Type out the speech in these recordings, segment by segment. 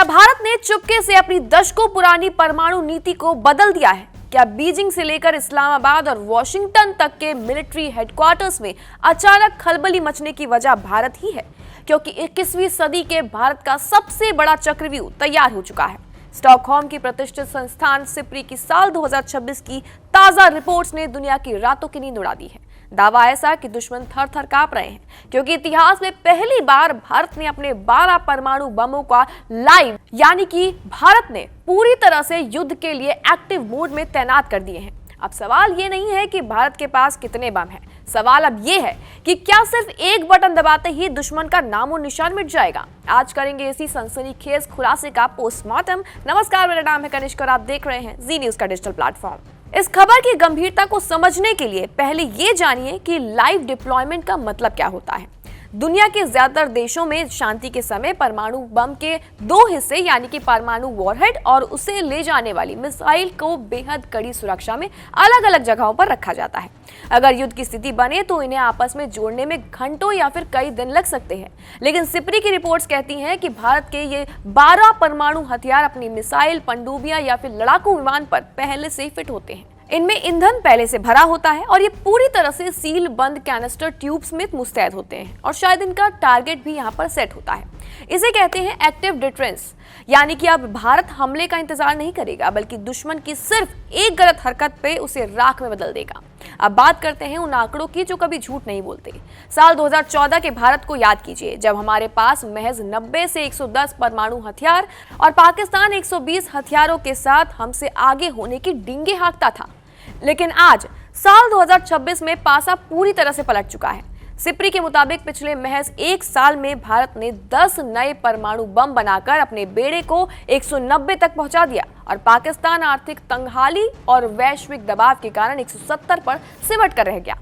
भारत ने चुपके से अपनी दशकों पुरानी परमाणु नीति को बदल दिया है? क्या बीजिंग से लेकर इस्लामाबाद और वॉशिंगटन तक के मिलिट्री हेडक्वार्टर्स में अचानक खलबली मचने की वजह भारत ही है? क्योंकि 21वीं सदी के भारत का सबसे बड़ा चक्रव्यूह तैयार हो चुका है। स्टॉकहोम की प्रतिष्ठित संस्थान सिप्री की साल 2026 की ताजा रिपोर्ट्स ने दुनिया की रातों की नींद उड़ा दी है। दावा ऐसा कि दुश्मन थर थर कांप रहे हैं, क्योंकि इतिहास में पहली बार भारत ने अपने 12 परमाणु बमों का लाइव यानी कि भारत ने पूरी तरह से युद्ध के लिए एक्टिव मोड में तैनात कर दिए हैं। अब सवाल ये नहीं है कि भारत के पास कितने बम हैं, सवाल अब ये है कि क्या सिर्फ एक बटन दबाते ही दुश्मन का नामो निशान मिट जाएगा? आज करेंगे इसी सनसनीखेज खुलासे का पोस्टमार्टम। नमस्कार, मेरा नाम है कनिष्क और आप देख रहे हैं जी न्यूज का डिजिटल प्लेटफॉर्म। इस खबर की गंभीरता को समझने के लिए पहले ये जानिए कि लाइव डिप्लॉयमेंट का मतलब क्या होता है। दुनिया के ज्यादातर देशों में शांति के समय परमाणु बम के दो हिस्से यानी कि परमाणु वॉरहेड और उसे ले जाने वाली मिसाइल को बेहद कड़ी सुरक्षा में अलग अलग जगहों पर रखा जाता है। अगर युद्ध की स्थिति बने तो इन्हें आपस में जोड़ने में घंटों या फिर कई दिन लग सकते हैं, लेकिन सिप्री की रिपोर्ट्स कहती हैं कि भारत के ये 12 परमाणु हथियार अपनी मिसाइल, पनडुब्बियां या फिर लड़ाकू विमान पर पहले से फिट होते हैं। इनमें ईंधन पहले से भरा होता है और ये पूरी तरह से सील बंद कैनिस्टर ट्यूब्स में मुस्तैद होते हैं और शायद इनका टारगेट भी यहाँ पर सेट होता है। इसे कहते हैं एक्टिव डिटरेंस, यानी कि अब भारत हमले का इंतजार नहीं करेगा बल्कि दुश्मन की सिर्फ एक गलत हरकत पे उसे राख में बदल देगा। अब बात करते हैं उन आंकड़ों की जो कभी झूठ नहीं बोलते। साल 2014 के भारत को याद कीजिए, जब हमारे पास महज 90 से 110 परमाणु हथियार और पाकिस्तान 120 हथियारों के साथ हमसे आगे होने की डींगे हाँकता था। लेकिन आज साल 2026 में पासा पूरी तरह से पलट चुका है। सिप्री के मुताबिक पिछले महज एक साल में भारत ने 10 नए परमाणु बम बनाकर अपने बेड़े को 190 तक पहुंचा दिया और पाकिस्तान आर्थिक तंगहाली और वैश्विक दबाव के कारण 170 पर सिमट कर रह गया।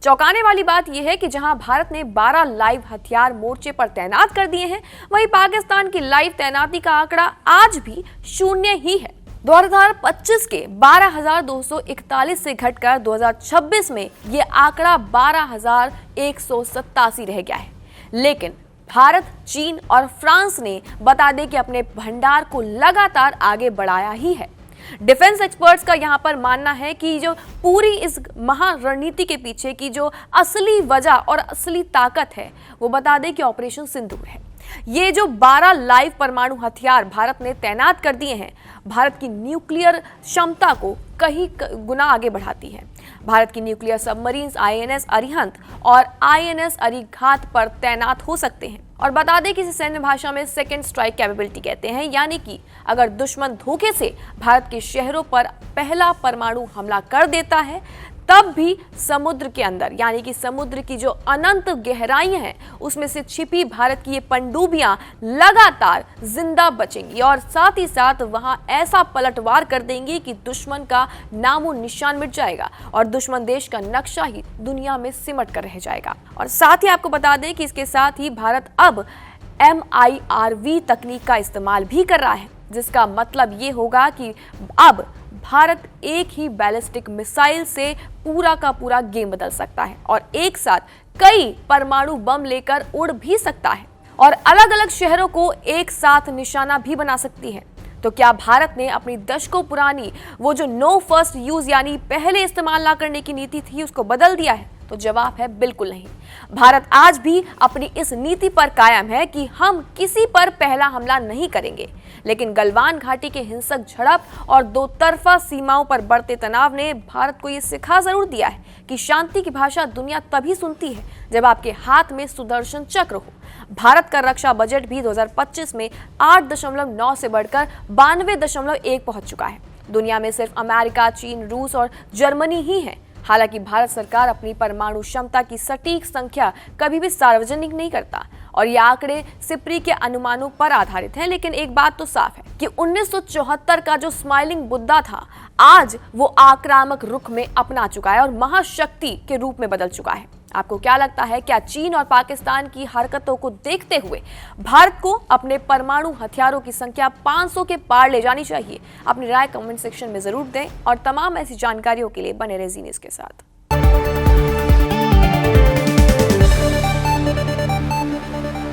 चौंकाने वाली बात यह है कि जहां भारत ने 12 लाइव हथियार मोर्चे पर तैनात कर दिए हैं, वहीं पाकिस्तान की लाइव तैनाती का आंकड़ा आज भी 0 ही है। 2025 के 12,241 से घटकर 2026 में ये आंकड़ा 12,187 रह गया है। लेकिन भारत, चीन और फ्रांस ने बता दें कि अपने भंडार को लगातार आगे बढ़ाया ही है। डिफेंस एक्सपर्ट्स का यहाँ पर मानना है कि जो पूरी इस महारणनीति के पीछे की जो असली वजह और असली ताकत है, वो बता दें कि ऑपरेशन सिंदूर है। ये जो 12 लाइव परमाणु हथियार भारत ने तैनात कर दिए हैं, भारत की न्यूक्लियर क्षमता को कई गुना आगे बढ़ाती है। भारत की न्यूक्लियर सबमरीन्स आईएनएस अरिहंत और आईएनएस अरिघात पर तैनात हो सकते हैं। और बता दें कि इसे सैन्य भाषा में सेकेंड स्ट्राइक कैपेबिलिटी कहते हैं, यानी कि अगर दुश्मन धोखे से भारत के शहरों पर पहला परमाणु हमला कर देता है, तब भी समुद्र के अंदर यानी कि समुद्र की जो अनंत गहराइयां हैं, उसमें से छिपी भारत की ये पनडुब्बियां लगातार जिंदा बचेंगी और साथ ही साथ वहां ऐसा पलटवार कर देंगी कि दुश्मन का नामो निशान मिट जाएगा और दुश्मन देश का नक्शा ही दुनिया में सिमट कर रह जाएगा। और साथ ही आपको बता दें कि इसके साथ ही भारत अब MIRV तकनीक का इस्तेमाल भी कर रहा है, जिसका मतलब ये होगा कि अब भारत एक ही बैलिस्टिक मिसाइल से पूरा का पूरा गेम बदल सकता है और एक साथ कई परमाणु बम लेकर उड़ भी सकता है और अलग अलग शहरों को एक साथ निशाना भी बना सकती है। तो क्या भारत ने अपनी दशकों पुरानी वो जो नो फर्स्ट यूज यानी पहले इस्तेमाल ना करने की नीति थी, उसको बदल दिया है? तो जवाब है बिल्कुल नहीं। भारत आज भी अपनी इस नीति पर कायम है कि हम किसी पर पहला हमला नहीं करेंगे, लेकिन गलवान घाटी के हिंसक झड़प और दो तरफा सीमाओं पर बढ़ते तनाव ने भारत को ये सिखा जरूर दिया है कि शांति की भाषा दुनिया तभी सुनती है जब आपके हाथ में सुदर्शन चक्र हो। भारत का रक्षा बजट भी 2025 में 8.9 से बढ़कर 92.1 पहुंच चुका है। दुनिया में सिर्फ अमेरिका, चीन, रूस और जर्मनी ही है। हालांकि भारत सरकार अपनी परमाणु क्षमता की सटीक संख्या कभी भी सार्वजनिक नहीं करता और ये आंकड़े सिप्री के अनुमानों पर आधारित हैं, लेकिन एक बात तो साफ है कि 1974 का जो स्माइलिंग बुद्धा था, आज वो आक्रामक रुख में अपना चुका है और महाशक्ति के रूप में बदल चुका है। आपको क्या लगता है, क्या चीन और पाकिस्तान की हरकतों को देखते हुए भारत को अपने परमाणु हथियारों की संख्या 500 के पार ले जानी चाहिए? अपनी राय कमेंट सेक्शन में जरूर दें और तमाम ऐसी जानकारियों के लिए बने रहिए जी न्यूज़ के साथ।